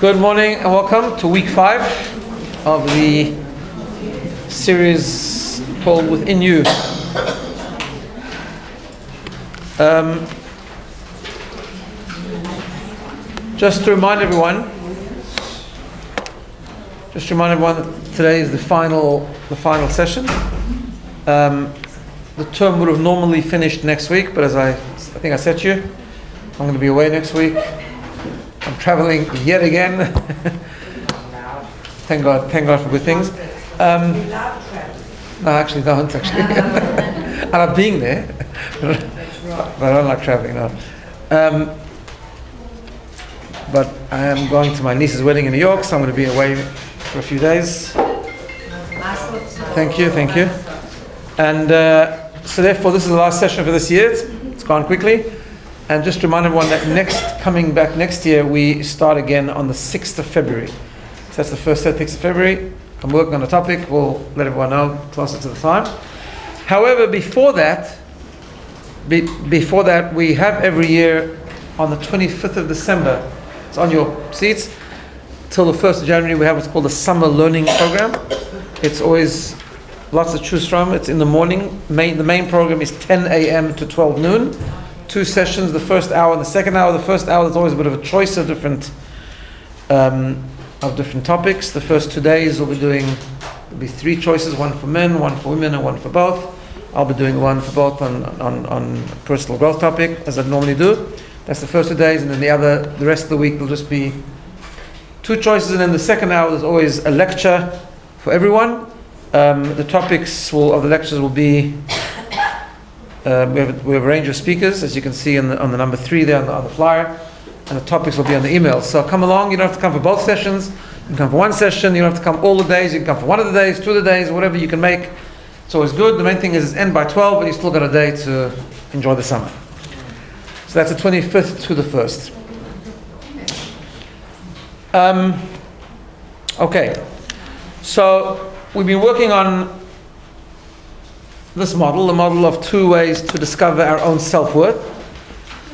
Good morning and welcome to week 5 of the series called Within You. Just to remind everyone that today is the final session. The term would have normally finished next week, but as I think I said to you, I'm going to be away next week. I'm traveling yet again. Thank God for good things. No, I actually don't, I love being there, but I don't like traveling, no. But I am going to my niece's wedding in New York, so I'm going to be away for a few days. Thank you. And so therefore this is the last session for this year. It's gone quickly. And just to remind everyone that coming back next year, we start again on the 6th of February. So that's the first 6th of February. I'm working on a topic. We'll let everyone know closer to the time. However, before that, we have every year on the 25th of December, it's on your seats, till the 1st of January, we have what's called the Summer Learning Program. It's always lots to choose from. It's in the morning. The main program is 10 a.m. to 12 noon. 2 sessions, the first hour and the second hour. The first hour, there's always a bit of a choice of different topics. The first 2 days there'll be 3 choices, one for men, one for women, and one for both. I'll be doing one for both on personal growth topic, as I normally do. That's the first 2 days, and then the rest of the week will just be 2 choices, and then the second hour there's always a lecture for everyone. The topics of the lectures will be we have a range of speakers, as you can see on the number 3 there on the flyer, and the topics will be on the email. So come along. You don't have to come for both sessions. You can come for one session. You don't have to come all the days. You can come for one of the days, 2 of the days, whatever you can make. It's always good. The main thing is it's end by 12, and you still got a day to enjoy the summer. So that's the 25th to the 1st. Okay. So we've been working on this model, the model of 2 ways to discover our own self-worth,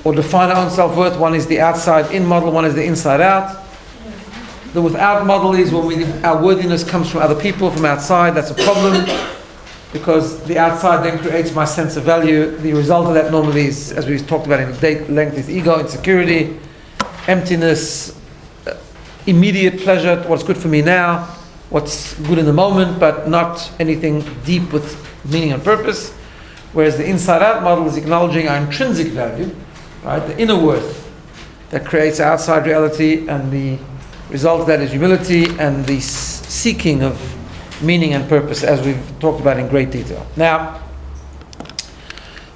or define our own self-worth. One is the outside-in model, one is the inside-out. The without model is when our worthiness comes from other people, from outside. That's a problem, because the outside then creates my sense of value. The result of that normally is, as we've talked about in great length, is ego, insecurity, emptiness, immediate pleasure, what's good for me now, what's good in the moment, but not anything deep with meaning and purpose. Whereas the inside-out model is acknowledging our intrinsic value, right, the inner worth that creates outside reality, and the result of that is humility and the seeking of meaning and purpose, as we've talked about in great detail. Now,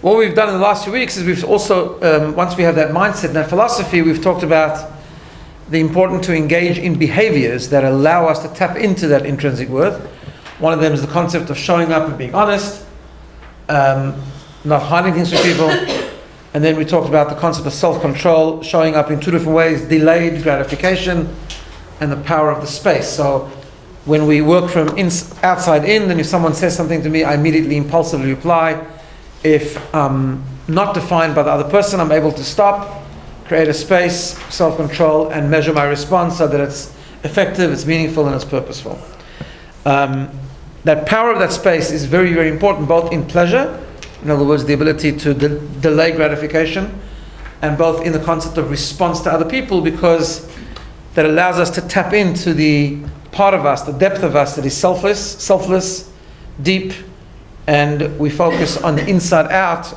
what we've done in the last few weeks is we've also, once we have that mindset and that philosophy, we've talked about the importance to engage in behaviors that allow us to tap into that intrinsic worth. One of them is the concept of showing up and being honest, not hiding things from people. And then we talked about the concept of self-control, showing up in 2 different ways: delayed gratification and the power of the space. So when we work from outside in, then if someone says something to me, I immediately impulsively reply. If not defined by the other person, I'm able to stop, create a space, self-control, and measure my response so that it's effective, it's meaningful, and it's purposeful. That power of that space is very, very important, both in pleasure, in other words, the ability to delay gratification, and both in the concept of response to other people, because that allows us to tap into the part of us, the depth of us that is selfless, deep, and we focus on the inside out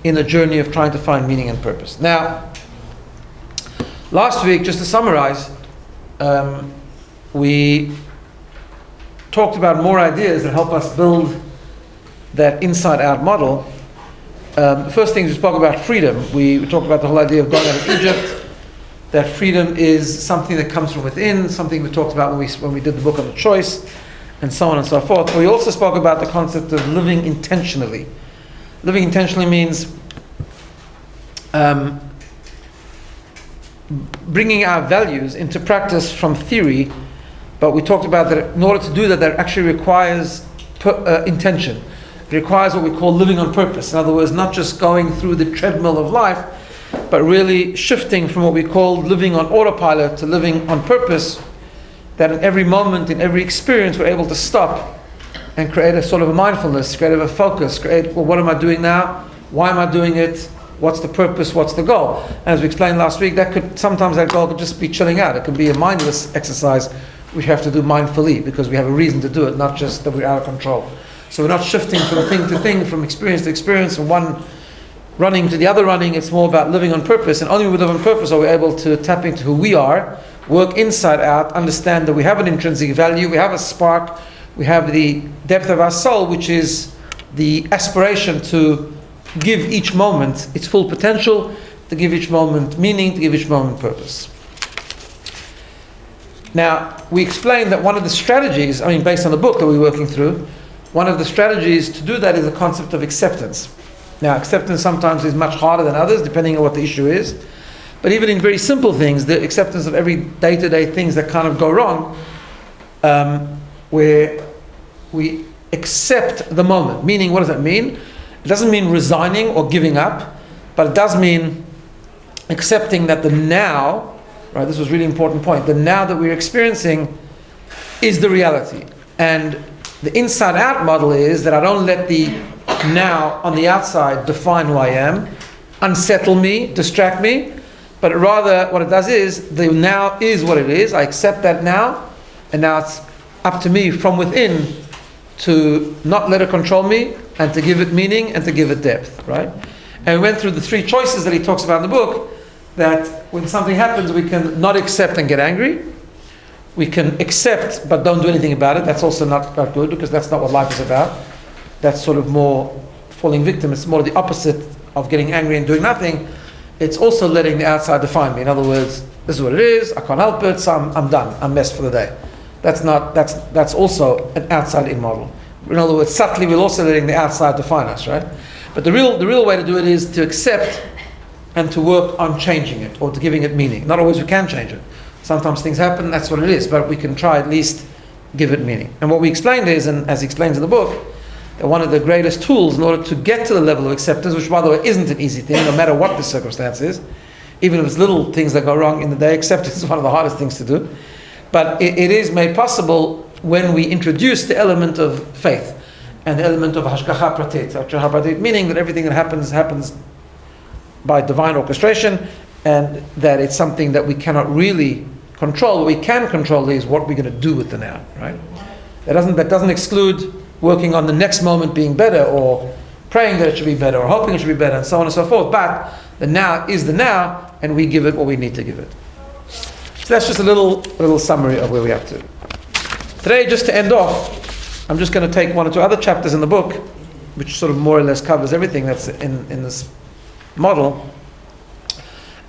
in the journey of trying to find meaning and purpose. Now, last week, just to summarize, we talked about more ideas that help us build that inside-out model. The first thing we spoke about freedom. We talked about the whole idea of going out of Egypt. That freedom is something that comes from within, something we talked about when we did the book on the choice, and so on and so forth. We also spoke about the concept of living intentionally. Living intentionally means bringing our values into practice from theory, but we talked about that in order to do that actually requires intention. It requires what we call living on purpose. In other words, not just going through the treadmill of life, but really shifting from what we call living on autopilot to living on purpose, that in every moment, in every experience, we're able to stop and create a sort of a mindfulness, create a focus, create, well, what am I doing now? Why am I doing it? What's the purpose? What's the goal? And as we explained last week, sometimes that goal could just be chilling out. It could be a mindless exercise we have to do mindfully because we have a reason to do it, not just that we're out of control. So we're not shifting from thing to thing, from experience to experience, from one running to the other running. It's more about living on purpose, and only with living on purpose are we able to tap into who we are, work inside out, understand that we have an intrinsic value, we have a spark, we have the depth of our soul, which is the aspiration to give each moment its full potential, to give each moment meaning, to give each moment purpose. Now, we explained that one of the strategies, based on the book that we're working through, one of the strategies to do that is the concept of acceptance. Now, acceptance sometimes is much harder than others, depending on what the issue is. But even in very simple things, the acceptance of every day-to-day things that kind of go wrong, where we accept the moment. Meaning, what does that mean? It doesn't mean resigning or giving up, but it does mean accepting that the now, right, this was a really important point, the now that we're experiencing is the reality. And the inside-out model is that I don't let the now on the outside define who I am, unsettle me, distract me, but rather what it does is, the now is what it is. I accept that now, and now it's up to me from within to not let it control me, and to give it meaning, and to give it depth, right? And we went through the three choices that he talks about in the book, that when something happens, we can not accept and get angry. We can accept but don't do anything about it. That's also not good, because that's not what life is about. That's sort of more falling victim. It's more the opposite of getting angry and doing nothing. It's also letting the outside define me. In other words, this is what it is, I can't help it, so I'm done, I'm messed for the day. That's also an outside-in model. In other words, subtly we're also letting the outside define us, right? But the real way to do it is to accept and to work on changing it, or to giving it meaning. Not always we can change it. Sometimes things happen, that's what it is, but we can try at least give it meaning. And what we explained is, and as he explains in the book, that one of the greatest tools in order to get to the level of acceptance, which by the way isn't an easy thing, no matter what the circumstance is, even if it's little things that go wrong in the day, acceptance is one of the hardest things to do. But it is made possible when we introduce the element of faith and the element of hashgacha pratit, meaning that everything that happens by divine orchestration, and that it's something that we cannot really control. What we can control is what we're going to do with the now, right? That doesn't exclude working on the next moment being better, or praying that it should be better, or hoping it should be better, and so on and so forth. But the now is the now, and we give it what we need to give it. So that's just a little summary of where we have to. Today, just to end off, I'm just going to take one or two other chapters in the book, which sort of more or less covers everything that's in this model,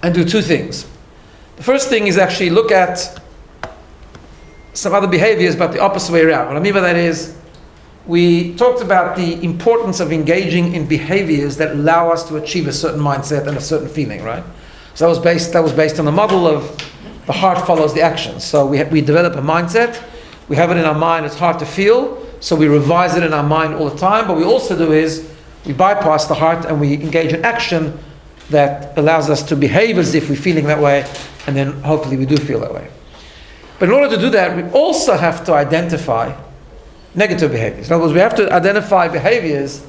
and do two things. The first thing is actually look at some other behaviors, but the opposite way around. What I mean by that is, we talked about the importance of engaging in behaviors that allow us to achieve a certain mindset and a certain feeling, right? So that was based on the model of the heart follows the action. So we develop a mindset, we have it in our mind, it's hard to feel, so we revise it in our mind all the time. But what we also do is we bypass the heart and we engage in action that allows us to behave as if we're feeling that way, and then hopefully we do feel that way. But in order to do that, we also have to identify negative behaviors. In other words, we have to identify behaviors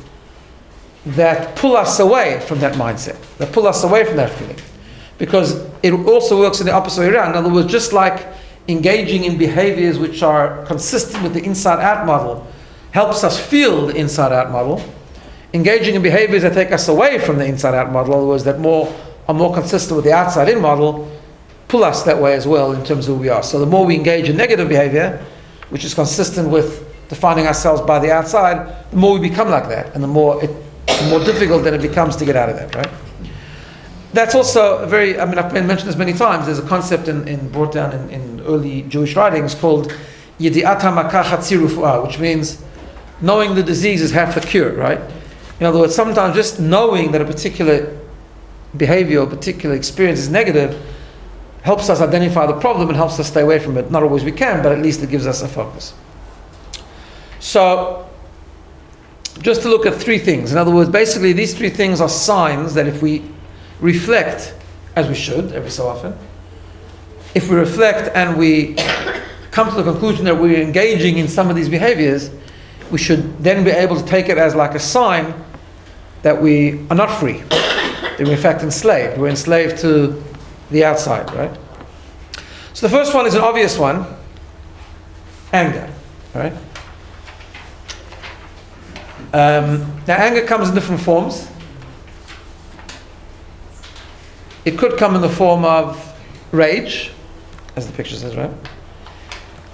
that pull us away from that mindset, that pull us away from that feeling. Because it also works in the opposite way around. In other words, just like engaging in behaviors which are consistent with the inside-out model helps us feel the inside-out model, engaging in behaviors that take us away from the inside-out model, in other words, that are more consistent with the outside-in model, pull us that way as well in terms of who we are. So the more we engage in negative behavior, which is consistent with defining ourselves by the outside, the more we become like that, and the more difficult that it becomes to get out of that, right? That's also I've mentioned this many times. There's a concept brought down in early Jewish writings called Yedi'at HaMakah Chatzi Rufu'ah, which means knowing the disease is half the cure, right? In other words, sometimes just knowing that a particular behavior or particular experience is negative helps us identify the problem and helps us stay away from it. Not always we can, but at least it gives us a focus. So, just to look at three things. In other words, basically these three things are signs that if we reflect as we should every so often, if we reflect and we come to the conclusion that we're engaging in some of these behaviors, we should then be able to take it as like a sign that we are not free, that we're in fact enslaved. We're enslaved to the outside, right? So the first one is an obvious one, anger, right? Now anger comes in different forms. It could come in the form of rage, as the picture says, right?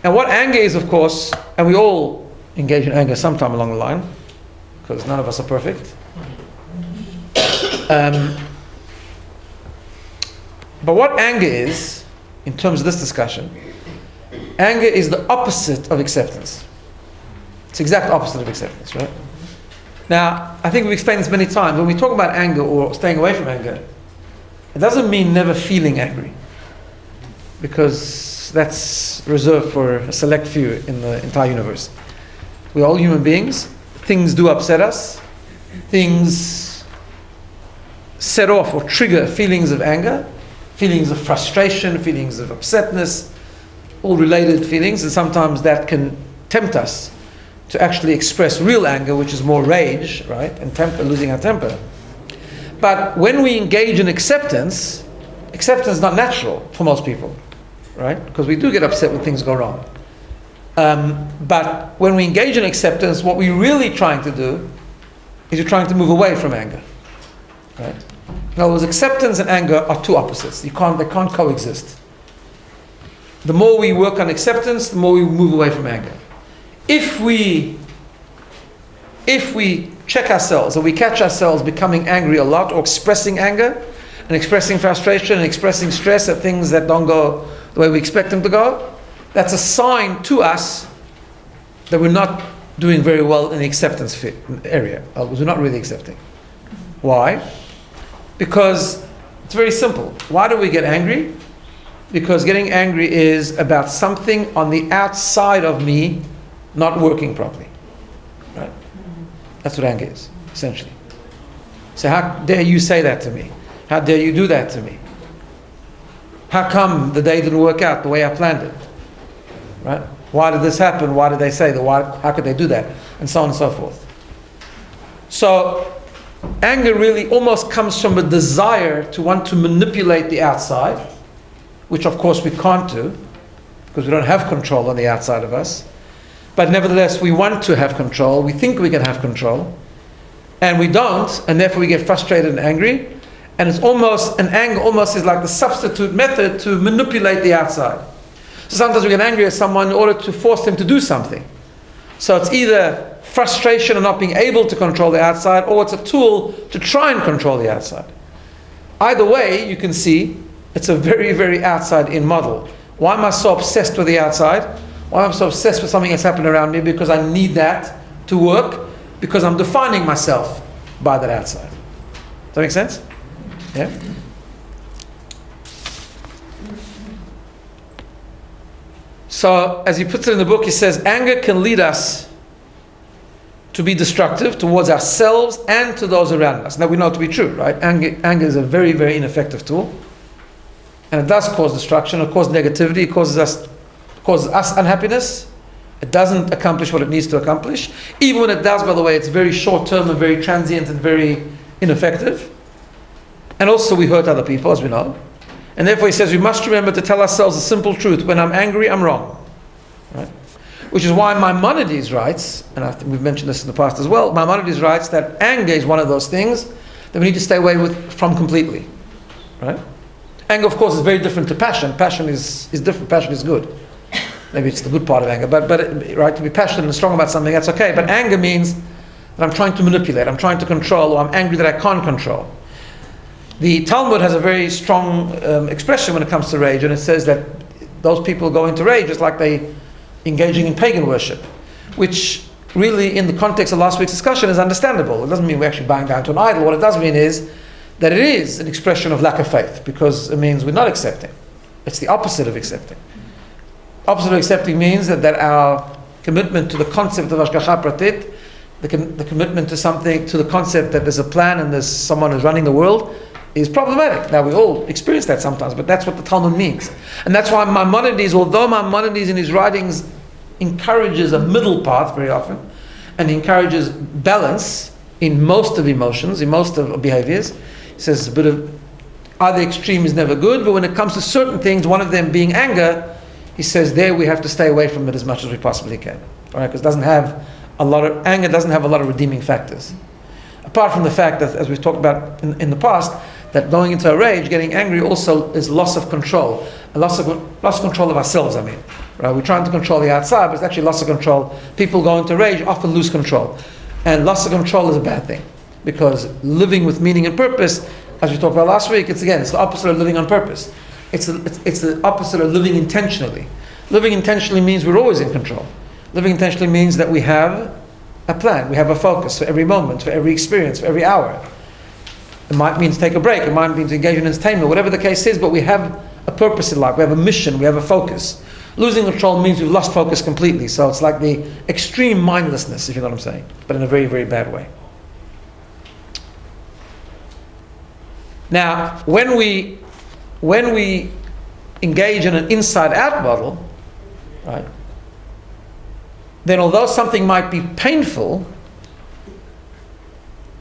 And what anger is, of course, and we all engage in anger sometime along the line, because none of us are perfect. But what anger is, in terms of this discussion, anger is the opposite of acceptance. It's the exact opposite of acceptance, right? Now, I think we've explained this many times. When we talk about anger or staying away from anger, it doesn't mean never feeling angry, because that's reserved for a select few in the entire universe. We're all human beings. Things do upset us. Things set off or trigger feelings of anger, feelings of frustration, feelings of upsetness, all related feelings, and sometimes that can tempt us to actually express real anger, which is more rage, right, and losing our temper. But when we engage in acceptance is not natural for most people, right? Because we do get upset when things go wrong. But when we engage in acceptance, what we're really trying to do is we're trying to move away from anger, right? In other words, acceptance and anger are two opposites. They can't coexist. The more we work on acceptance, the more we move away from anger. If we check ourselves, or we catch ourselves becoming angry a lot, or expressing anger, and expressing frustration, and expressing stress at things that don't go the way we expect them to go, that's a sign to us that we're not doing very well in the acceptance area. We're not really accepting. Why? Because it's very simple. Why do we get angry? Because getting angry is about something on the outside of me not working properly. Right? That's what anger is, essentially. So how dare you say that to me? How dare you do that to me? How come the day didn't work out the way I planned it? Right? Why did this happen? Why did they say that? How could they do that? And so on and so forth. So anger really almost comes from a desire to want to manipulate the outside, which of course we can't do, because we don't have control on the outside of us. But nevertheless, we want to have control. We think we can have control. And we don't, and therefore we get frustrated and angry. And it's almost, and anger almost is like the substitute method to manipulate the outside. So sometimes we get angry at someone in order to force them to do something. So it's either frustration of not being able to control the outside, or it's a tool to try and control the outside. Either way, you can see it's a very, very outside-in model. Why am I so obsessed with the outside? Why am I so obsessed with something that's happening around me? Because I need that to work, because I'm defining myself by that outside. Does that make sense? Yeah? So, as he puts it in the book, he says, anger can lead us to be destructive towards ourselves and to those around us. Now we know it to be true, right? Anger is a very, very ineffective tool. And it does cause destruction, it causes negativity, it causes us unhappiness. It doesn't accomplish what it needs to accomplish. Even when it does, by the way, it's very short-term and very transient and very ineffective. And also we hurt other people, as we know. And therefore he says we must remember to tell ourselves the simple truth. When I'm angry, I'm wrong. Right? Which is why Maimonides writes, and I think we've mentioned this in the past as well, Maimonides writes that anger is one of those things that we need to stay away from completely. Right? Anger, of course, is very different to passion. Passion is different. Passion is good. Maybe it's the good part of anger. But right, to be passionate and strong about something, that's okay. But anger means that I'm trying to manipulate, I'm trying to control, or I'm angry that I can't control. The Talmud has a very strong expression when it comes to rage, and it says that those people go into rage just like they engaging in pagan worship, which really, in the context of last week's discussion, is understandable. It doesn't mean we're actually bowing down to an idol. What it does mean is that it is an expression of lack of faith, because it means we're not accepting. It's the opposite of accepting. Opposite of accepting means that our commitment to the concept of Hashgacha Pratit, the commitment to something, to the concept that there's a plan and there's someone who's running the world, is problematic. Now we all experience that sometimes, but that's what the Talmud means. And that's why Maimonides, although Maimonides in his writings encourages a middle path very often, and encourages balance in most of emotions, in most of behaviors, he says a bit of either extreme is never good, but when it comes to certain things, one of them being anger, he says there we have to stay away from it as much as we possibly can. All right, because anger doesn't have a lot of redeeming factors. Apart from the fact that, as we've talked about in the past, that going into a rage, getting angry also is loss of control. A loss of control of ourselves, I mean. Right? We're trying to control the outside, but it's actually loss of control. People go into rage often lose control. And loss of control is a bad thing. Because living with meaning and purpose, as we talked about last week, it's the opposite of living on purpose. It's the opposite of living intentionally. Living intentionally means we're always in control. Living intentionally means that we have a plan, we have a focus for every moment, for every experience, for every hour. It might mean to take a break, it might mean to engage in entertainment, whatever the case is, but we have a purpose in life, we have a mission, we have a focus. Losing control means we've lost focus completely, so it's like the extreme mindlessness, if you know what I'm saying, but in a very, very bad way. Now, when we engage in an inside-out model, right, then although something might be painful,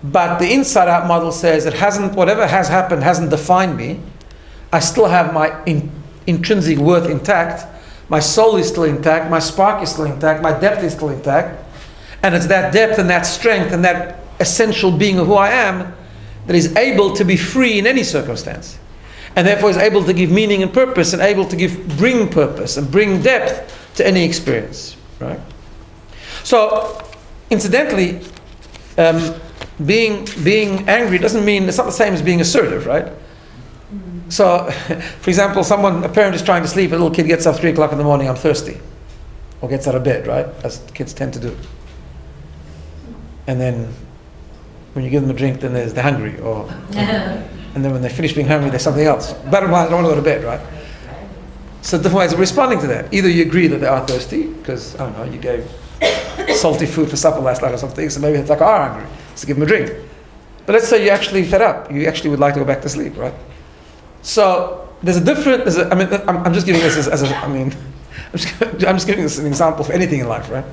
but the inside-out model says whatever has happened hasn't defined me. I still have my intrinsic worth intact. My soul is still intact. My spark is still intact. My depth is still intact. And it's that depth and that strength and that essential being of who I am that is able to be free in any circumstance. And therefore is able to give meaning and purpose and able to bring purpose and bring depth to any experience. Right? So, incidentally, being angry doesn't mean, it's not the same as being assertive, right? So, for example, a parent is trying to sleep, a little kid gets up 3 o'clock in the morning, I'm thirsty. Or gets out of bed, right? As kids tend to do. And then, when you give them a drink, then they're hungry. And then when they finish being hungry, there's something else. Bottom line, I don't want to go to bed, right? So different ways of responding to that. Either you agree that they are thirsty, because, I don't know, you gave salty food for supper last night or something, so maybe they are hungry, so give them a drink. But let's say you're actually fed up, you actually would like to go back to sleep, right? So I'm just giving this I'm just giving this an example for anything in life, right?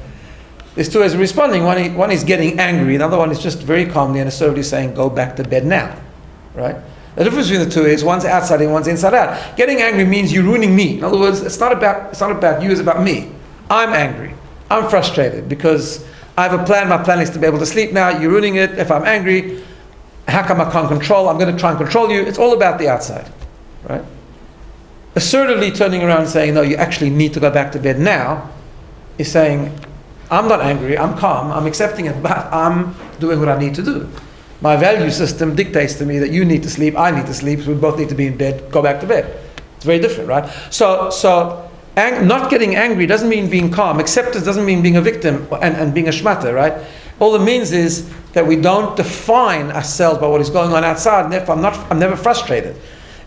There's 2 ways of responding. One is getting angry, another one is just very calmly and assertively saying, go back to bed now, right? The difference between the two is one's outside and one's inside out. Getting angry means you're ruining me. In other words, it's not about you, it's about me. I'm angry. I'm frustrated because I have a plan. My plan is to be able to sleep now. You're ruining it. If I'm angry, how come I can't control? I'm going to try and control you. It's all about the outside, right? Assertively turning around and saying, no, you actually need to go back to bed now, is saying, I'm not angry, I'm calm, I'm accepting it, but I'm doing what I need to do. My value system dictates to me that you need to sleep, I need to sleep, so we both need to be in bed, go back to bed. It's very different, right? So not getting angry doesn't mean being calm. Acceptance doesn't mean being a victim and being a shmata, right? All it means is that we don't define ourselves by what is going on outside, and therefore I'm never frustrated.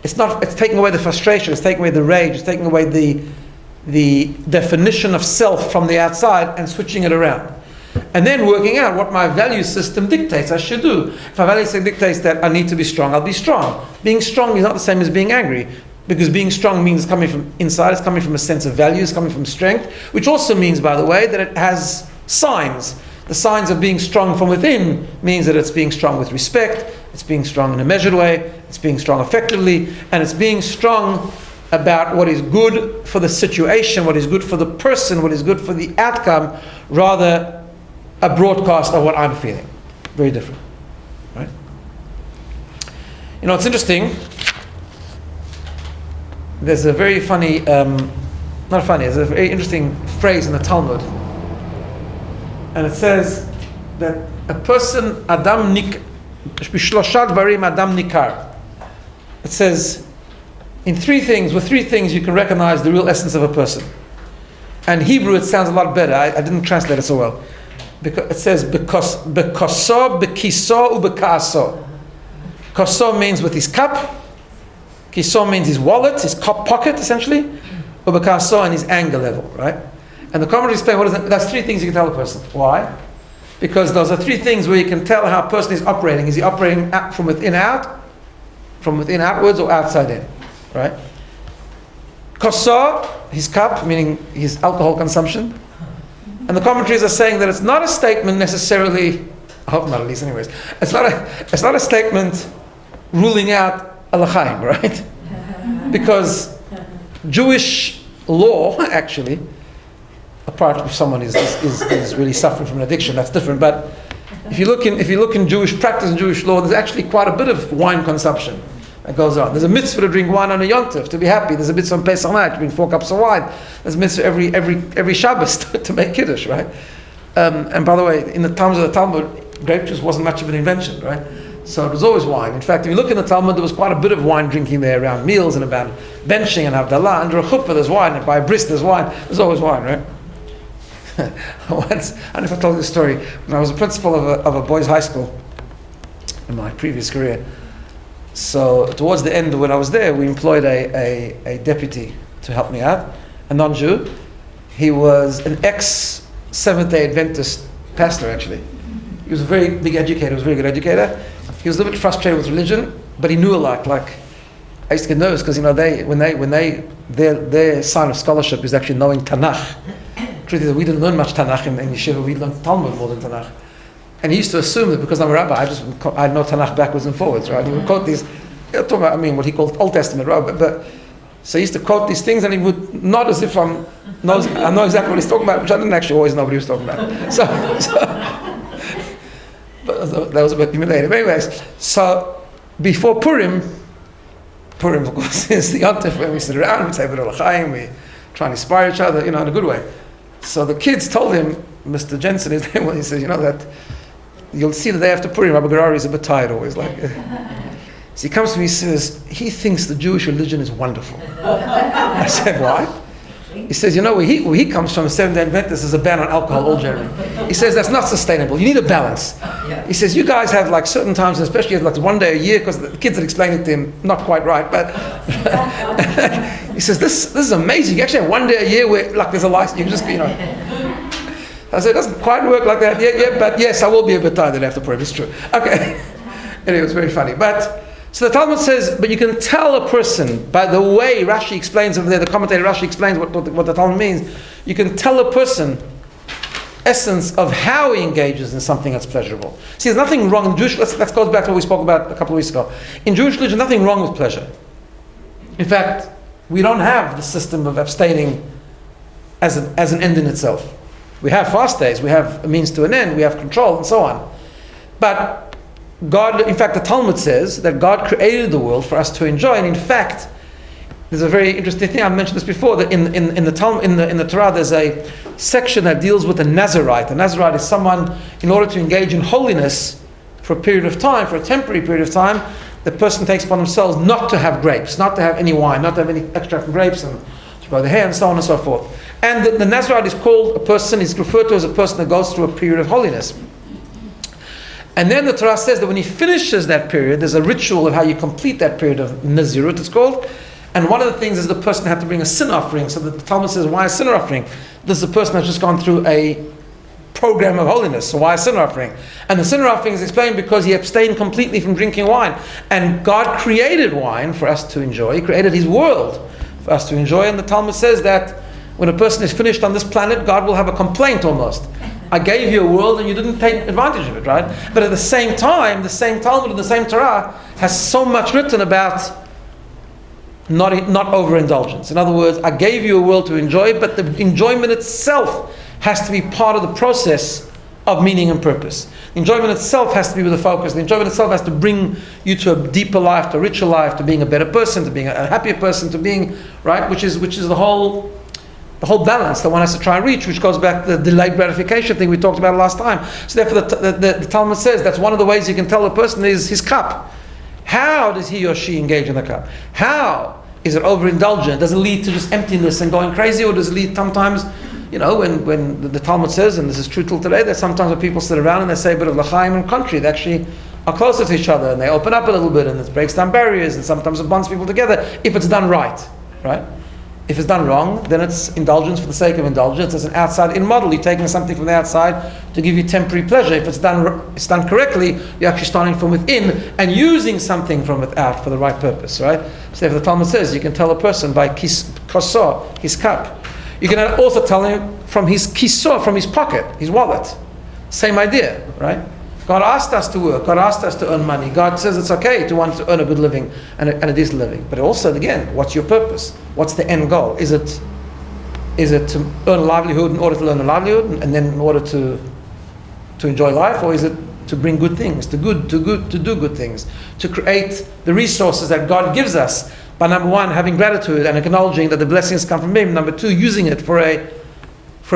It's taking away the frustration, it's taking away the rage, it's taking away the definition of self from the outside and switching it around. And then working out what my value system dictates I should do. If my value system dictates that I need to be strong, I'll be strong. Being strong is not the same as being angry, because being strong means it's coming from inside, it's coming from a sense of value, it's coming from strength, which also means, by the way, that it has signs. The signs of being strong from within means that it's being strong with respect, it's being strong in a measured way, it's being strong effectively, and it's being strong about what is good for the situation, what is good for the person, what is good for the outcome, rather a broadcast of what I'm feeling. Very different, right? You know, it's interesting. There's a very funny, there's a very interesting phrase in the Talmud. And it says that a person, Adam Bishlosha Dvarim Adam Nikar. It says, with three things you can recognize the real essence of a person. And in Hebrew it sounds a lot better. I didn't translate it so well. Because it says, Bekoso, Bekiso, Ubekaaso. Koso means with his cup. Kiso means his wallet, his pocket essentially. Ubekaaso and his anger level, right? And the commentaries explain what is that? That's 3 things you can tell a person. Why? Because those are 3 things where you can tell how a person is operating. Is he operating from within out? from within outwards or outside in, right? Koso, his cup, meaning his alcohol consumption. And the commentaries are saying that it's not a statement necessarily, I hope not at least anyways, it's not a statement ruling out al-chaim, right? Because Jewish law, actually, apart from someone is really suffering from an addiction, that's different. But if you look in Jewish practice and Jewish law, there's actually quite a bit of wine consumption that goes on. There's a mitzvah to drink wine on a Yom Tov, to be happy. There's a mitzvah on Pesach night to drink 4 cups of wine. There's a mitzvah every Shabbos to make Kiddush, right? And by the way, in the times of the Talmud, grape juice wasn't much of an invention, right? So it was always wine. In fact, if you look in the Talmud, there was quite a bit of wine drinking there around meals and about benching and Havdalah. Under a chuppah there's wine, and by a bris there's wine. There's always wine, right? Once, I don't know if I told you the story, when I was a principal of a boys' high school in my previous career. So towards the end, when I was there, we employed a deputy to help me out, a non-Jew. He was an ex-Seventh-day Adventist pastor, actually. He was a very big educator, he was a very good educator. He was a little bit frustrated with religion, but he knew a lot. Like, I used to get nervous because, their sign of scholarship is actually knowing Tanakh. Truth is, we didn't learn much Tanakh in Yeshiva, we learned Talmud more than Tanakh. And he used to assume that because I'm a rabbi, I know Tanakh backwards and forwards, right? He would quote these, talking about, what he called Old Testament, right? But so he used to quote these things, and he would nod as if I know exactly what he's talking about, which I didn't actually always know what he was talking about. But that was a bit humiliating. But anyways, so before Purim, of course, is the Yom Tov when we sit around, we say B'rul Chaim, we try and inspire each other, in a good way. So the kids told him, Mr. Jensen, his name, he says, that you'll see the day after Purim, Rabbi Gerari is a bit tired always. So he comes to me, he says, he thinks the Jewish religion is wonderful. I said, why? He says, where he comes from, Seventh-day Adventist, there's a ban on alcohol all generally. He says, that's not sustainable. You need a balance. He says, you guys have certain times, especially one day a year, because the kids had explained it to him, not quite right, but he says, this is amazing. You actually have one day a year where there's a license, you can just, I said, it doesn't quite work like that yet, but yes, I will be a bit tired after Purim, it's true. Okay. Anyway, it was very funny. So the Talmud says, but you can tell a person, by the way Rashi explains over there, the commentator Rashi explains what the Talmud means, you can tell a person essence of how he engages in something that's pleasurable. See, there's nothing wrong in Jewish, let's go back to what we spoke about a couple of weeks ago. In Jewish religion, nothing wrong with pleasure. In fact, we don't have the system of abstaining as an end in itself. We have fast days, we have a means to an end, we have control, and so on. But God, in fact, the Talmud says that God created the world for us to enjoy, and in fact, there's a very interesting thing. I mentioned this before, that in the Talmud, in the Torah, there's a section that deals with a Nazirite. A Nazirite is someone, in order to engage in holiness for a period of time, for a temporary period of time, the person takes upon themselves not to have grapes, not to have any wine, not to have any extract from grapes, and to grow the hair, and so on and so forth. And the Nazirite is called a person, is referred to as a person that goes through a period of holiness. And then the Torah says that when he finishes that period, there's a ritual of how you complete that period of Nazirut, it's called. And one of the things is the person had to bring a sin offering. So the Talmud says, why a sin offering? This is a person that's just gone through a program of holiness. So why a sin offering? And the sin offering is explained because he abstained completely from drinking wine. And God created wine for us to enjoy. He created his world for us to enjoy. And the Talmud says that when a person is finished on this planet, God will have a complaint almost. I gave you a world and you didn't take advantage of it, right? But at the same time, the same Talmud and the same Torah has so much written about not overindulgence. In other words, I gave you a world to enjoy, but the enjoyment itself has to be part of the process of meaning and purpose. The enjoyment itself has to be with the focus. The enjoyment itself has to bring you to a deeper life, to a richer life, to being a better person, to being a happier person, to being, right, which is the whole balance that one has to try and reach, which goes back to the delayed gratification thing we talked about last time. So therefore the Talmud says that's one of the ways you can tell a person is his cup. How does he or she engage in the cup? How is it overindulgent? Does it lead to just emptiness and going crazy, or does it lead sometimes, when the Talmud says, and this is true till today, that sometimes when people sit around and they say a bit of l'chaim and country, they actually are closer to each other and they open up a little bit and it breaks down barriers and sometimes it bonds people together if it's done right, right? If it's done wrong, then it's indulgence for the sake of indulgence. It's an outside-in model. You're taking something from the outside to give you temporary pleasure. If it's done correctly, you're actually starting from within and using something from without for the right purpose, right? So if the Talmud says you can tell a person by koso, his cup. You can also tell him from his kiso, from his pocket, his wallet. Same idea, right? God asked us to work. God asked us to earn money. God says it's okay to want to earn a good living and a decent living. But also, again, what's your purpose? What's the end goal? Is it to earn a livelihood in order to learn a livelihood and then in order to enjoy life, or is it to bring good things, to do good things, to create the resources that God gives us by, number one, having gratitude and acknowledging that the blessings come from Him. Number two, using it for a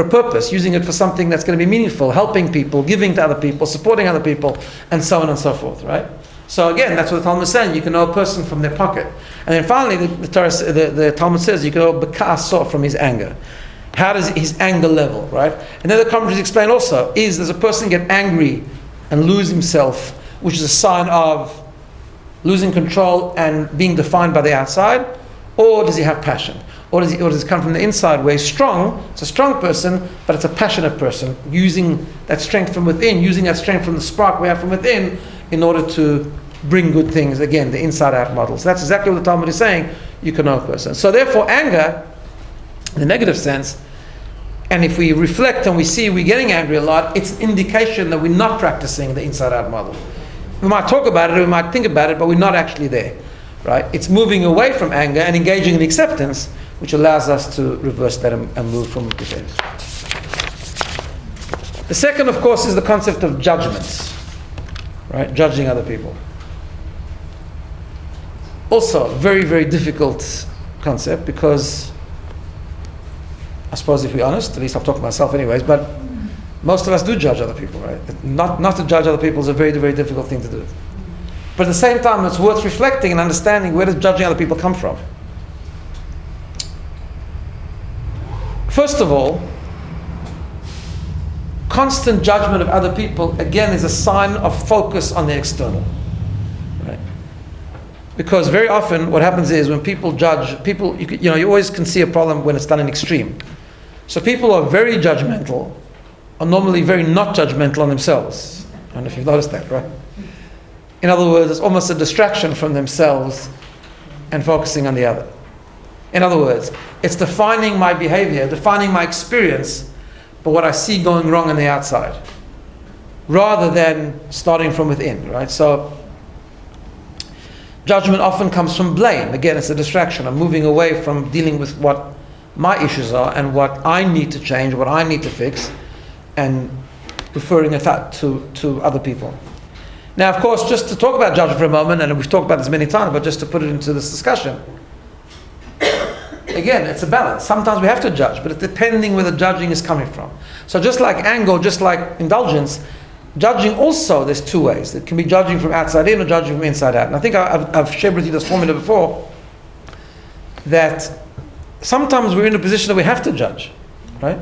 purpose, using it for something that's going to be meaningful, helping people, giving to other people, supporting other people, and so on and so forth, right? So again, that's what the Talmud is saying. You can know a person from their pocket. And then finally, the Talmud says you can know b'ka'aso, from his anger. How does his anger level, right? And then the commentaries explain also, does a person get angry and lose himself, which is a sign of losing control and being defined by the outside, or does he have passion? Or does it come from the inside where he's strong? It's a strong person, but it's a passionate person, using that strength from within, using that strength from the spark we have from within in order to bring good things. Again, the inside-out models. That's exactly what the Talmud is saying. You can know a person. So therefore, anger, in the negative sense, and if we reflect and we see we're getting angry a lot, it's an indication that we're not practicing the inside-out model. We might talk about it, or we might think about it, but we're not actually there. Right? It's moving away from anger and engaging in acceptance, which allows us to reverse that and move from within. The second, of course, is the concept of judgments, right? Judging other people. Also, very, very difficult concept because, I suppose if we're honest, at least I'm talking to myself anyways, but most of us do judge other people, right? Not to judge other people is a very, very difficult thing to do. But at the same time, it's worth reflecting and understanding, where does judging other people come from? First of all, constant judgment of other people, again, is a sign of focus on the external. Right? Because very often what happens is when people judge, you always can see a problem when it's done in extreme. So people who are very judgmental are normally very not judgmental on themselves. I don't know if you've noticed that, right? In other words, it's almost a distraction from themselves and focusing on the other. In other words, it's defining my behavior, defining my experience, but what I see going wrong on the outside, rather than starting from within, right? So, judgment often comes from blame. Again, it's a distraction. I'm moving away from dealing with what my issues are and what I need to change, what I need to fix, and referring it to other people. Now, of course, just to talk about judgment for a moment, and we've talked about this many times, but just to put it into this discussion, again, it's a balance. Sometimes we have to judge, but it's depending where the judging is coming from. So just like anger, just like indulgence, judging also, there's two ways. It can be judging from outside in or judging from inside out. And I think I've shared with you this formula before, that sometimes we're in a position that we have to judge, right?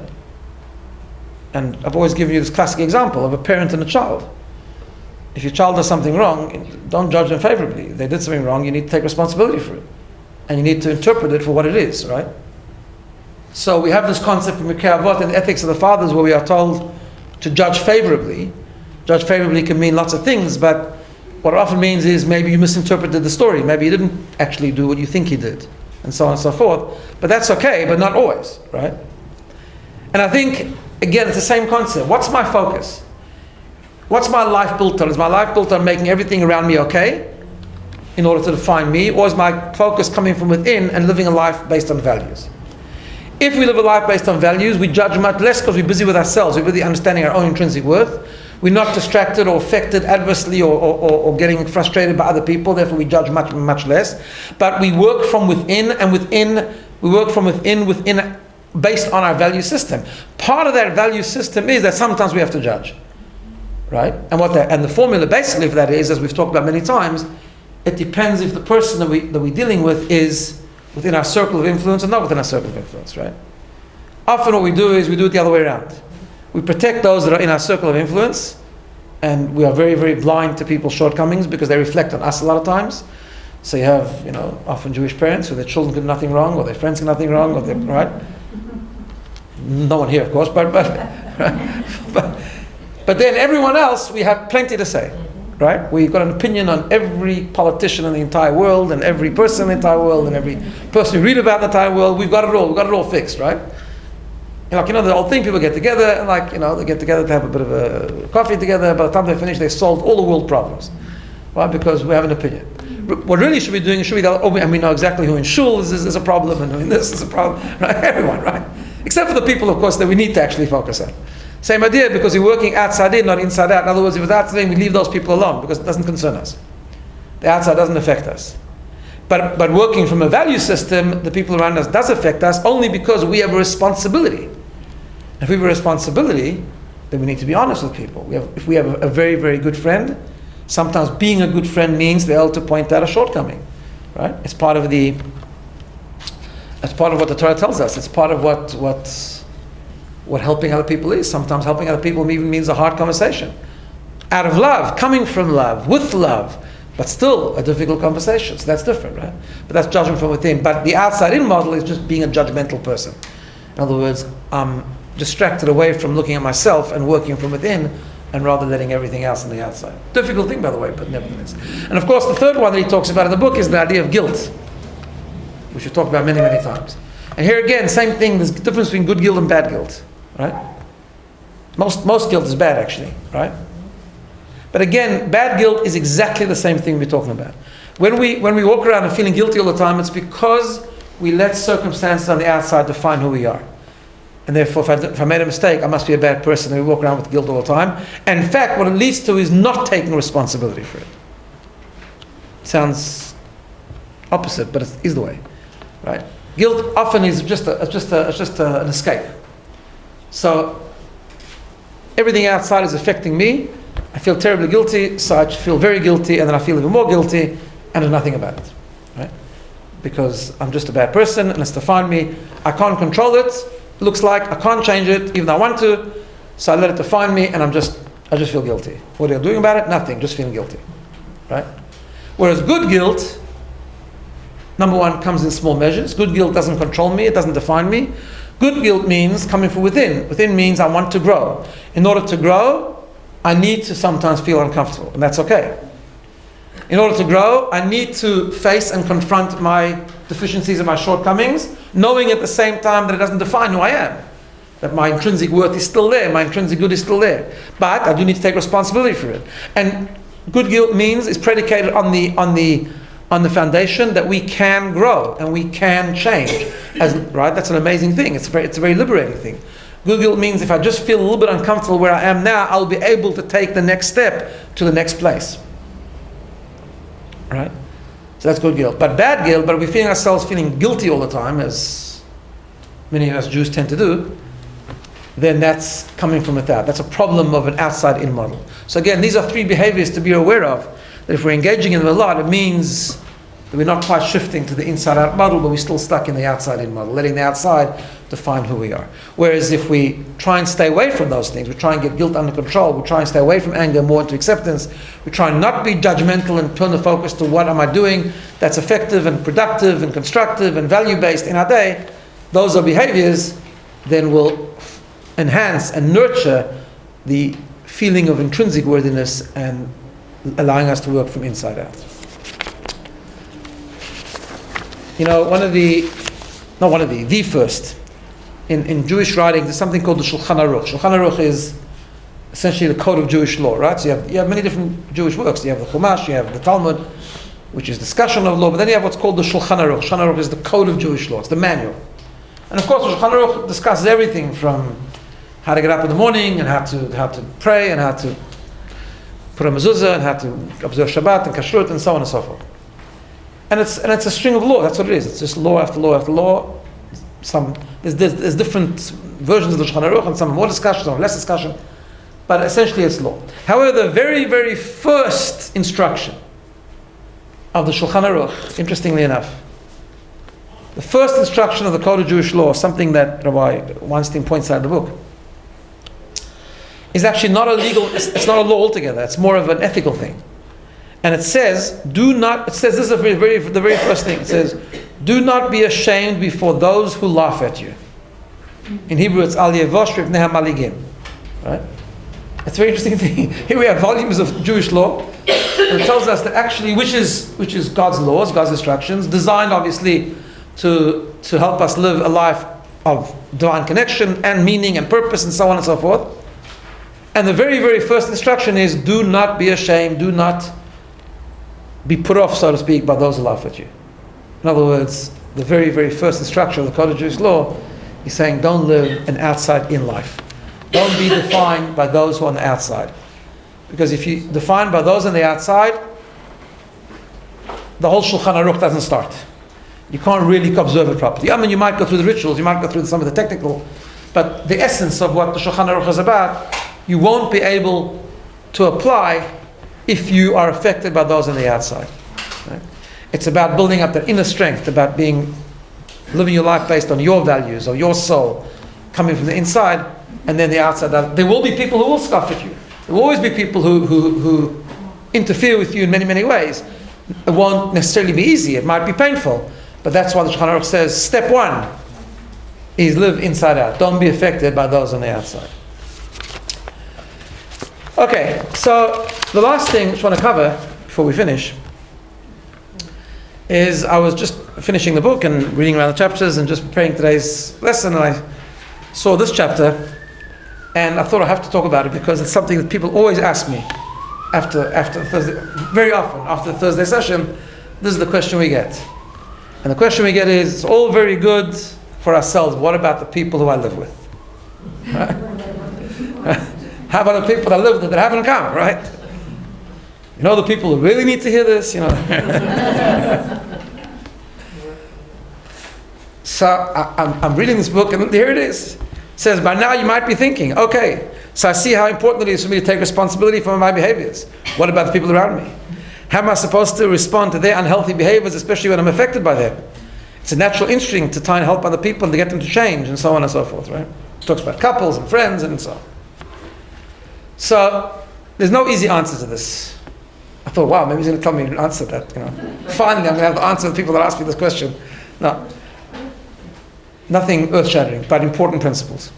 And I've always given you this classic example of a parent and a child. If your child does something wrong, don't judge them favorably. If they did something wrong, you need to take responsibility for it. And you need to interpret it for what it is, right? So we have this concept in Mikei Avot in the ethics of the fathers where we are told to judge favorably. Judge favorably can mean lots of things, but what it often means is maybe you misinterpreted the story. Maybe you didn't actually do what you think you did, and so on and so forth. But that's okay, but not always, right? And I think, again, it's the same concept. What's my focus? What's my life built on? Is my life built on making everything around me okay in order to define me? Or is my focus coming from within and living a life based on values? If we live a life based on values, we judge much less because we're busy with ourselves. We're busy understanding our own intrinsic worth. We're not distracted or affected adversely or getting frustrated by other people. Therefore, we judge much, much less. But we work from within, and we work from within based on our value system. Part of that value system is that sometimes we have to judge. Right? And the formula basically for that is, as we've talked about many times, it depends if the person that we're dealing with is within our circle of influence or not within our circle of influence, right? Often what we do is we do it the other way around. We protect those that are in our circle of influence, and we are very, very blind to people's shortcomings because they reflect on us a lot of times. So you have, often Jewish parents where their children do nothing wrong, or their friends do nothing wrong, or right? No one here, of course, but then everyone else, we have plenty to say, right? We've got an opinion on every politician in the entire world, and every person in the entire world, and every person we read about in the entire world. We've got it all fixed, right? The old thing, people get together, and they get together to have a bit of a coffee together. By the time they finish, they've solved all the world problems, right? Because we have an opinion. What really should be doing is we know exactly who in shul is a problem, and who in this is a problem, right? Everyone, right? Except for the people, of course, that we need to actually focus on. Same idea, because we're working outside in, not inside out. In other words, if it's outside in, we leave those people alone, because it doesn't concern us. The outside doesn't affect us. But working from a value system, the people around us does affect us, only because we have a responsibility. If we have a responsibility, then we need to be honest with people. If we have a very, very good friend, sometimes being a good friend means they're able to point out a shortcoming, right? It's part of what the Torah tells us. It's part of what helping other people is. Sometimes helping other people even means a hard conversation. Out of love, coming from love, with love, but still a difficult conversation. So that's different, right? But that's judgment from within. But the outside-in model is just being a judgmental person. In other words, I'm distracted away from looking at myself and working from within, and rather letting everything else on the outside. Difficult thing, by the way, but nevertheless. And of course, the third one that he talks about in the book is the idea of guilt, which we've talked about many, many times. And here again, same thing, there's a difference between good guilt and bad guilt, right? Most guilt is bad, actually, right? But again, bad guilt is exactly the same thing we're talking about. When we walk around and feeling guilty all the time, it's because we let circumstances on the outside define who we are. And therefore, if I made a mistake, I must be a bad person, and we walk around with guilt all the time. And in fact, what it leads to is not taking responsibility for it. Sounds opposite, but it is the way, right? Guilt often is just an escape. So everything outside is affecting me. I feel terribly guilty, so I feel very guilty, and then I feel even more guilty, and there's nothing about it, right? Because I'm just a bad person, and it's defined me. I can't control it. Looks like I can't change it, even though I want to. So I let it define me, and I just feel guilty. What are you doing about it? Nothing. Just feeling guilty, right? Whereas good guilt, number one, comes in small measures. Good guilt doesn't control me. It doesn't define me. Good guilt means coming from within. Within means I want to grow. In order to grow, I need to sometimes feel uncomfortable, and that's okay. In order to grow, I need to face and confront my deficiencies and my shortcomings, knowing at the same time that it doesn't define who I am. That my intrinsic worth is still there, my intrinsic good is still there. But I do need to take responsibility for it. And good guilt means it's predicated on the foundation that we can grow and we can change. Right? That's an amazing thing. It's a very liberating thing. Good guilt means if I just feel a little bit uncomfortable where I am now, I'll be able to take the next step to the next place. Right? So that's good guilt. But bad guilt, but if we're feeling ourselves feeling guilty all the time, as many of us Jews tend to do, then that's coming from without. That's a problem of an outside-in model. So again, these are three behaviors to be aware of, that if we're engaging in them a lot, it means that we're not quite shifting to the inside-out model, but we're still stuck in the outside-in model, letting the outside define who we are. Whereas if we try and stay away from those things, we try and get guilt under control, we try and stay away from anger more into acceptance, we try and not be judgmental and turn the focus to what am I doing that's effective and productive and constructive and value-based in our day, those are behaviors then will enhance and nurture the feeling of intrinsic worthiness and allowing us to work from inside out. The first, in Jewish writing, there's something called the Shulchan Aruch. Shulchan Aruch is essentially the code of Jewish law, right? So you have many different Jewish works. You have the Chumash, you have the Talmud, which is discussion of law, but then you have what's called the Shulchan Aruch. Shulchan Aruch is the code of Jewish law, it's the manual. And of course, the Shulchan Aruch discusses everything from how to get up in the morning, and how to pray, and how to put a mezuzah, and how to observe Shabbat and Kashrut, and so on and so forth. And it's a string of law. That's what it is. It's just law after law after law. There's different versions of the Shulchan Aruch, and some more discussion, some less discussion, but essentially it's law. However, the very, very first instruction of the Shulchan Aruch, interestingly enough, the first instruction of the Code of Jewish Law, something that Rabbi Weinstein points out in the book, is actually not a legal, it's not a law altogether, it's more of an ethical thing. And it says, this is the very first thing. It says, do not be ashamed before those who laugh at you. In Hebrew, it's Aryeh v'oshrif neha maligim. Right? It's a very interesting thing. Here we have volumes of Jewish law. And it tells us that actually, which is God's laws, God's instructions, designed obviously to help us live a life of divine connection and meaning and purpose and so on and so forth. And the very, very first instruction is, do not be ashamed, do not be put off, so to speak, by those who laugh at you. In other words, the very, very first instruction of the Code of Jewish law is saying, don't live an outside-in life. Don't be defined by those who are on the outside. Because if you define by those on the outside, the whole Shulchan Aruch doesn't start. You can't really observe it properly. I mean, you might go through the rituals, you might go through some of the technical, but the essence of what the Shulchan Aruch is about, you won't be able to apply if you are affected by those on the outside. Right? It's about building up that inner strength, about living your life based on your values or your soul, coming from the inside, and then the outside. There will be people who will scoff at you. There will always be people who interfere with you in many, many ways. It won't necessarily be easy. It might be painful. But that's why the Shulchan Aruch says, step one is live inside out. Don't be affected by those on the outside. Okay, so the last thing I just want to cover before we finish is I was just finishing the book and reading around the chapters and just preparing today's lesson, and I saw this chapter and I thought I have to talk about it because it's something that people always ask me after Thursday, very often after the Thursday session. This is the question we get. And the question we get is, it's all very good for ourselves, what about the people who I live with? How about the people that live with that haven't come, right? You know, the people who really need to hear this, you know. So I'm reading this book, and here it is. It says, by now you might be thinking, okay, so I see how important it is for me to take responsibility for my behaviors. What about the people around me? How am I supposed to respond to their unhealthy behaviors, especially when I'm affected by them? It's a natural instinct to try and help other people and to get them to change, and so on and so forth, right? It talks about couples and friends and so on. So there's no easy answer to this. I thought, wow, maybe he's going to tell me an answer to that. You know, finally, I'm going to have the answer to the people that ask me this question. No, nothing earth-shattering, but important principles.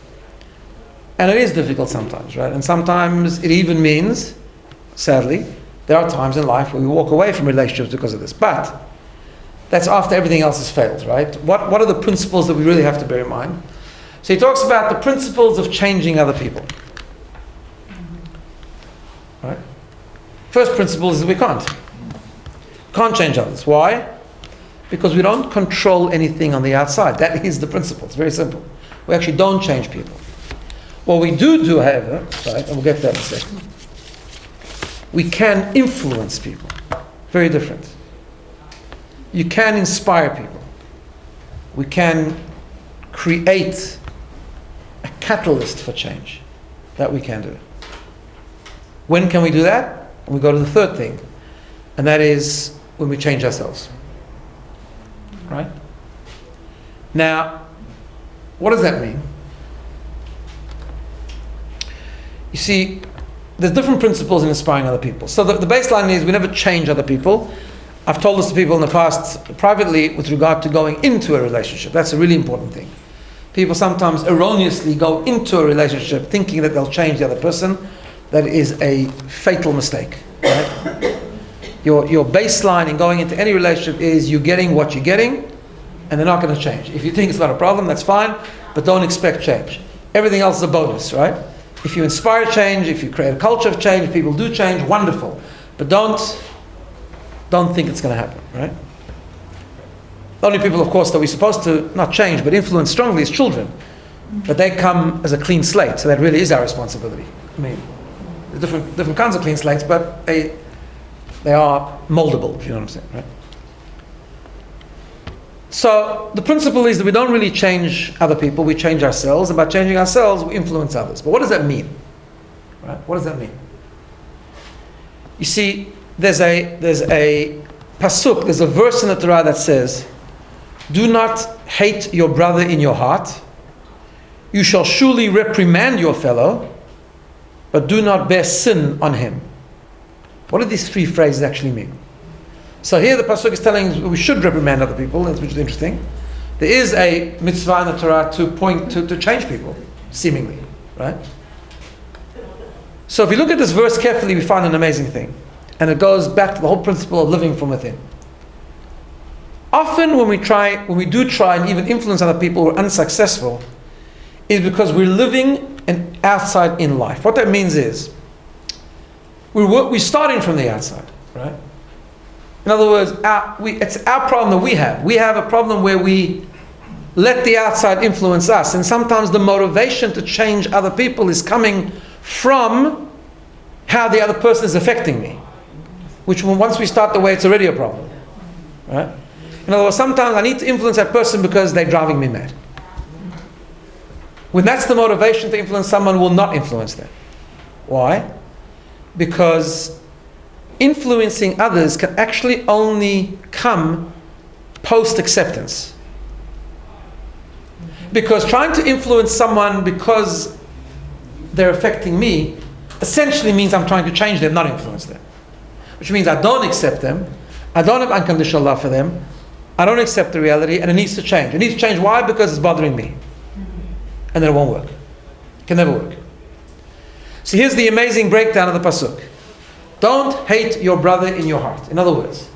And it is difficult sometimes, right? And sometimes it even means, sadly, there are times in life where we walk away from relationships because of this. But that's after everything else has failed, right? What are the principles that we really have to bear in mind? So he talks about the principles of changing other people. Right? First principle is that we can't change others. Why? Because we don't control anything on the outside. That is the principle. It's very simple. We actually don't change people. What we do, however, right, and we'll get to that in a second, we can influence people. Very different. You can inspire people. We can create a catalyst for change. That we can do. When can we do that? We go to the third thing, and that is when we change ourselves. Right? Now, what does that mean? You see, there's different principles in inspiring other people. So the baseline is we never change other people. I've told this to people in the past privately with regard to going into a relationship. That's a really important thing. People sometimes erroneously go into a relationship thinking that they'll change the other person. That is a fatal mistake. Right? Your baseline in going into any relationship is you're getting what you're getting, and they're not going to change. If you think it's not a problem, that's fine, but don't expect change. Everything else is a bonus, right? If you inspire change, if you create a culture of change, if people do change, wonderful. But don't think it's going to happen, right? The only people, of course, that we're supposed to not change, but influence strongly is children. But they come as a clean slate, so that really is our responsibility. I mean, there's different kinds of clean slates, but they are moldable, if you know what I'm saying, right? So the principle is that we don't really change other people, we change ourselves, and by changing ourselves, we influence others. But what does that mean? Right? What does that mean? You see, there's a pasuk, there's a verse in the Torah that says, do not hate your brother in your heart. You shall surely reprimand your fellow, but do not bear sin on him. What do these three phrases actually mean? So here the Pasuk is telling us we should reprimand other people, which is interesting. There is a mitzvah in the Torah to point to change people, seemingly, right? So if you look at this verse carefully, we find an amazing thing. And it goes back to the whole principle of living from within. Often when we do try and even influence other people, we're unsuccessful, is because we're living an outside in life. What that means is, we're starting from the outside, right? In other words, it's our problem that we have. We have a problem where we let the outside influence us. And sometimes the motivation to change other people is coming from how the other person is affecting me. Which once we start the way, it's already a problem, right? In other words, sometimes I need to influence that person because they're driving me mad. When that's the motivation to influence someone, will not influence them. Why? Because influencing others can actually only come post-acceptance. Because trying to influence someone because they're affecting me essentially means I'm trying to change them, not influence them. Which means I don't accept them, I don't have unconditional love for them, I don't accept the reality, and it needs to change. It needs to change. Why? Because it's bothering me. And then it won't work. It can never work. So here's the amazing breakdown of the Pasuk. Don't hate your brother in your heart. In other words,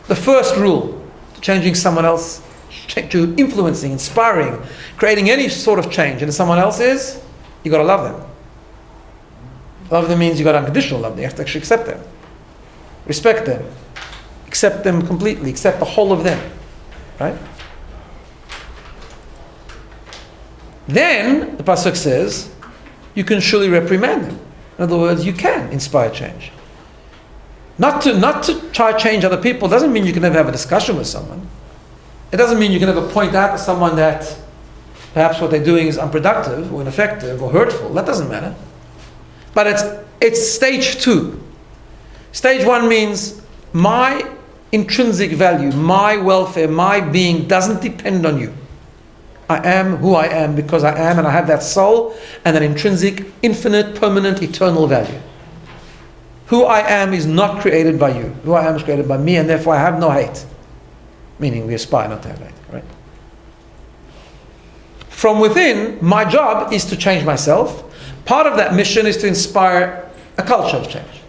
the first rule to changing someone else, to influencing, inspiring, creating any sort of change in someone else is, you got to love them. Love them means you got unconditional love them. You have to actually accept them. Respect them. Accept them completely. Accept the whole of them. Right? Then, the Pasuk says, you can surely reprimand them. In other words, you can inspire change. Not to try to change other people doesn't mean you can never have a discussion with someone. It doesn't mean you can never point out to someone that perhaps what they're doing is unproductive or ineffective or hurtful. That doesn't matter. But it's stage 2. Stage 1 means my intrinsic value, my welfare, my being doesn't depend on you. I am who I am because I am, and I have that soul and that intrinsic, infinite, permanent, eternal value. Who I am is not created by you. Who I am is created by me, and therefore I have no hate. Meaning we aspire not to have hate, right? From within, my job is to change myself. Part of that mission is to inspire a culture of change,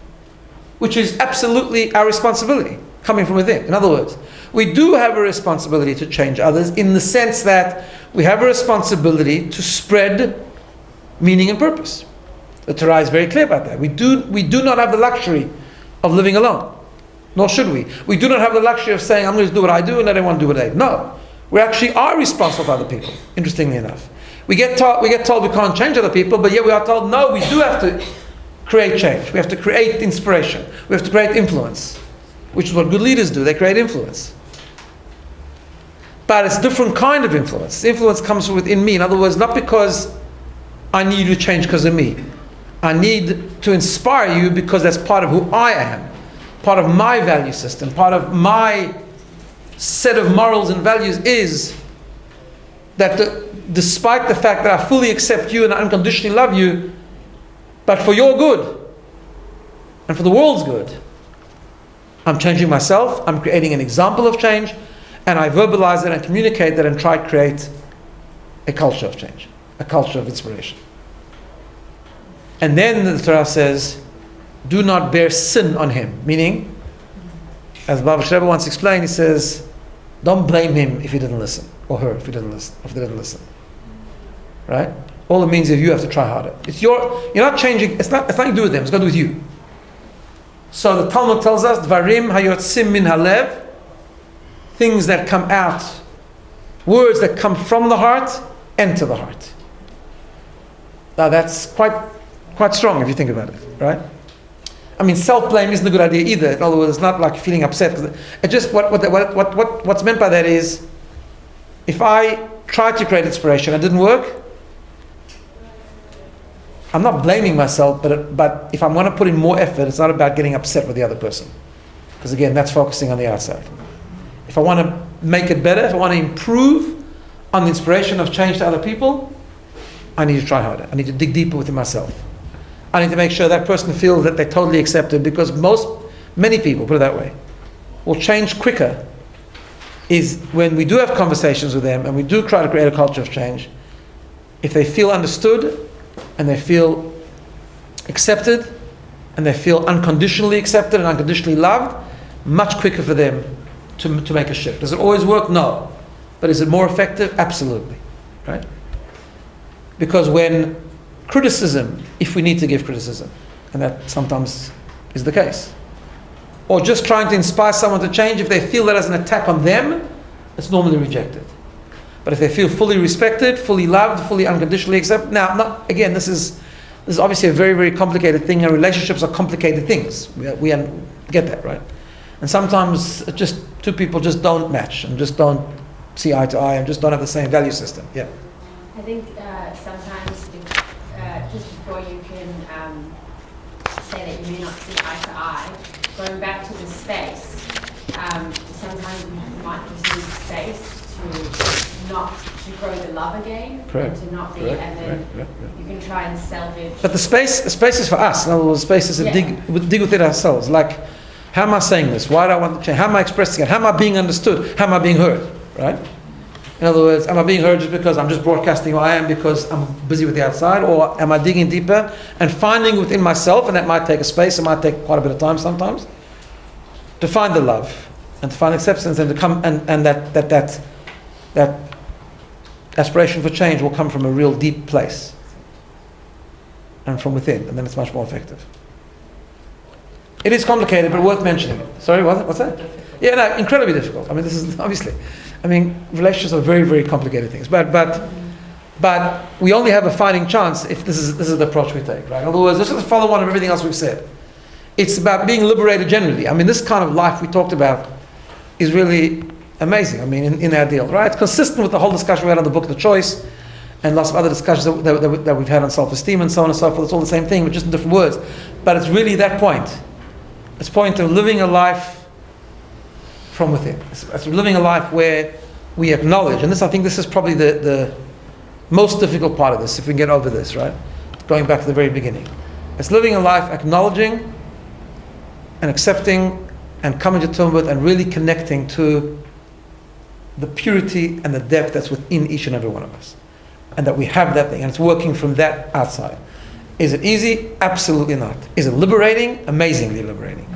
which is absolutely our responsibility, coming from within. In other words, we do have a responsibility to change others in the sense that we have a responsibility to spread meaning and purpose. The Torah is very clear about that. We do not have the luxury of living alone, nor should we. We do not have the luxury of saying, I'm going to do what I do and let everyone do what they do. No. We actually are responsible for other people, interestingly enough. We get told we can't change other people, but yet we are told, no, we do have to create change. We have to create inspiration. We have to create influence, which is what good leaders do. They create influence. But it's a different kind of influence. The influence comes from within me. In other words, not because I need you to change because of me. I need to inspire you because that's part of who I am, part of my value system, part of my set of morals and values is that despite the fact that I fully accept you and I unconditionally love you, but for your good and for the world's good, I'm changing myself, I'm creating an example of change, and I verbalize it and communicate that and try to create a culture of change, a culture of inspiration. And then the Torah says, do not bear sin on him. Meaning, as Baba Rebbe once explained, he says, don't blame him if he didn't listen, or her if he didn't listen, if they didn't listen. Right? All it means is you have to try harder. You're not changing, it's nothing to do with them, it's got to do with you. So the Talmud tells us, Dvarim hayotzim min halev, things that come out, words that come from the heart, enter the heart. Now that's quite strong if you think about it, right? I mean, self-blame isn't a good idea either. In other words, it's not like feeling upset. It just what's meant by that is, if I tried to create inspiration and it didn't work, I'm not blaming myself, but if I want to put in more effort, it's not about getting upset with the other person, because again, that's focusing on the outside. If I want to make it better, if I want to improve on the inspiration of change to other people, I need to try harder. I need to dig deeper within myself. I need to make sure that person feels that they're totally accepted, because most many people, put it that way, will change quicker is when we do have conversations with them and we do try to create a culture of change, if they feel understood and they feel accepted and they feel unconditionally accepted and unconditionally loved, much quicker for them to make a shift. Does it always work? No. But is it more effective? Absolutely. Right? Because when criticism, if we need to give criticism, and that sometimes is the case, or just trying to inspire someone to change, if they feel that as an attack on them, it's normally rejected. But if they feel fully respected, fully loved, fully unconditionally accepted, now, again, this is obviously a very, very complicated thing, and relationships are complicated things. We get that, right? And sometimes just two people just don't match and just don't see eye to eye and just don't have the same value system. Yeah. I think sometimes just before you can say that you may not see eye to eye, going back to the space, sometimes you might just need space to grow the love again. Correct. And to not be, and then you can try and salvage. But the space is for us. In other words, space is to dig within ourselves. Like, how am I saying this? Why do I want to change? How am I expressing it? How am I being understood? How am I being heard? Right? In other words, am I being heard just because I'm just broadcasting who I am because I'm busy with the outside, or am I digging deeper and finding within myself, and that might take a space, it might take quite a bit of time sometimes, to find the love and to find acceptance and to come and that aspiration for change will come from a real deep place and from within, and then it's much more effective. It is complicated, but worth mentioning. Sorry, what's that? Yeah, no, incredibly difficult. I mean, this is obviously, relationships are very, very complicated things. But we only have a fighting chance if this is the approach we take, right? In other words, this is a follow-on of everything else we've said. It's about being liberated generally. I mean, this kind of life we talked about is really amazing. I mean, in our deal, right? It's consistent with the whole discussion we had on the book, The Choice, and lots of other discussions that we've had on self-esteem and so on and so forth. It's all the same thing, but just in different words. But it's really that point. It's a point of living a life from within. It's living a life where we acknowledge, and I think this is probably the most difficult part of this, if we can get over this, right? Going back to the very beginning. It's living a life acknowledging and accepting and coming to terms with and really connecting to the purity and the depth that's within each and every one of us. And that we have that thing, and it's working from that outside. Is it easy? Absolutely not. Is it liberating? Amazingly liberating.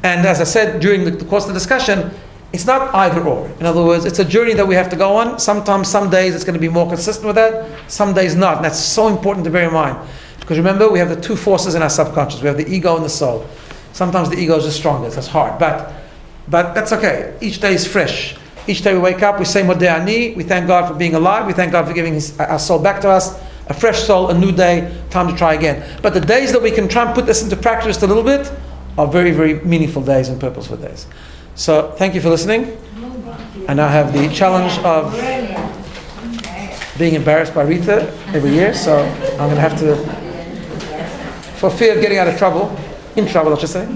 And as I said during the course of the discussion, it's not either or. In other words, it's a journey that we have to go on. Sometimes, some days it's going to be more consistent with that, some days not. And that's so important to bear in mind. Because remember, we have the two forces in our subconscious. We have the ego and the soul. Sometimes the ego is the strongest, that's hard. But that's okay. Each day is fresh. Each day we wake up, we say Modeh Ani, we thank God for being alive, we thank God for giving our soul back to us, a fresh soul, a new day, time to try again. But the days that we can try and put this into practice just a little bit are very, very meaningful days and purposeful days. So thank you for listening. I now have the challenge of being embarrassed by Rita every year, so I'm going to have to, for fear of getting out of trouble, in trouble I should say,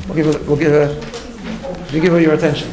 we'll give her your attention.